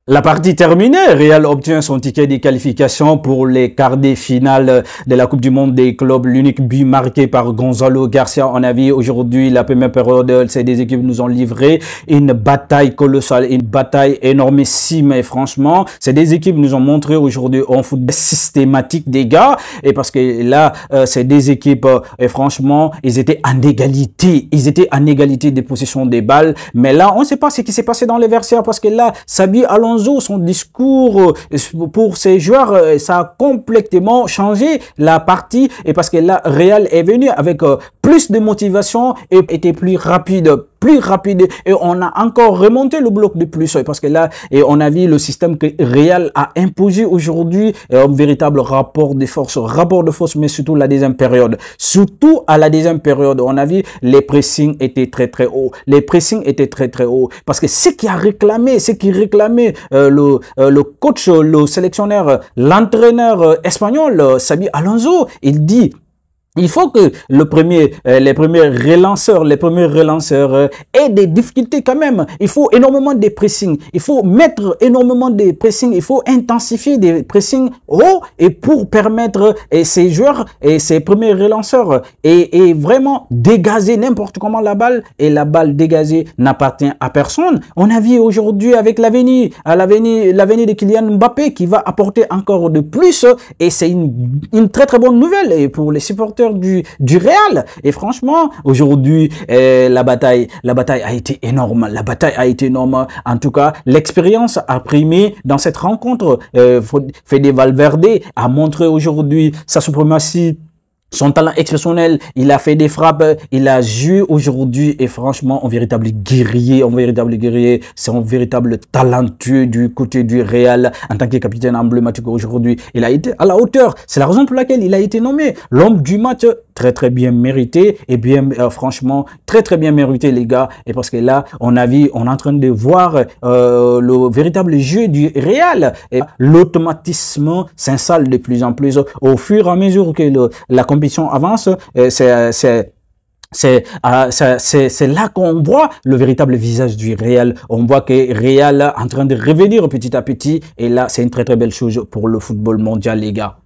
La partie terminée, Real obtient son ticket de qualification pour les quarts de finale de la Coupe du Monde des clubs. L'unique but marqué par Gonzalo Garcia. On a vu aujourd'hui la première période, ces deux équipes nous ont livré une bataille colossale, une bataille énormissime. Et franchement, ces deux équipes nous ont montré aujourd'hui un football systématique des gars. Et parce que là, ces deux équipes, et franchement, ils étaient en égalité. Ils étaient en égalité de possession des balles. Mais là, on ne sait pas ce qui s'est passé dans les vestiaires parce que là, Xabi Alonso, son discours pour ces joueurs, ça a complètement changé la partie et parce que là, Real est venu avec plus de motivation et était plus rapide et on a encore remonté le bloc de plus parce que là, et on a vu le système que Real a imposé aujourd'hui, un véritable rapport de force, mais surtout la deuxième période. Surtout à la deuxième période, on a vu les pressings étaient très hauts. Les pressings étaient très hauts parce que ce qui réclamait le coach, le sélectionneur, l'entraîneur espagnol, Xabi Alonso, il dit il faut que les premiers relanceurs aient des difficultés quand même. Il faut énormément de pressing. Il faut mettre énormément de pressing. Il faut intensifier des pressing hauts et pour permettre ces joueurs et ces premiers relanceurs et vraiment dégager n'importe comment la balle. Et la balle dégagée n'appartient à personne. On a vu aujourd'hui avec l'avenir de Kylian Mbappé qui va apporter encore de plus. Et c'est une très bonne nouvelle et pour les supporters du Real. Et franchement, aujourd'hui, la bataille a été énorme. En tout cas, l'expérience a primé dans cette rencontre. Fede Valverde a montré aujourd'hui sa suprématie, son talent exceptionnel, il a fait des frappes, il a joué aujourd'hui et franchement, un véritable guerrier, c'est un véritable talentueux du côté du Real en tant que capitaine emblématique aujourd'hui. Il a été à la hauteur, c'est la raison pour laquelle il a été nommé l'homme du match, très bien mérité et bien franchement, très bien mérité les gars. Et parce que là, on est en train de voir le véritable jeu du Real et l'automatisme s'installe de plus en plus au fur et à mesure que la compétition avance. C'est là qu'on voit le véritable visage du Real. On voit que Real est en train de revenir petit à petit. Et là, c'est une très belle chose pour le football mondial, les gars.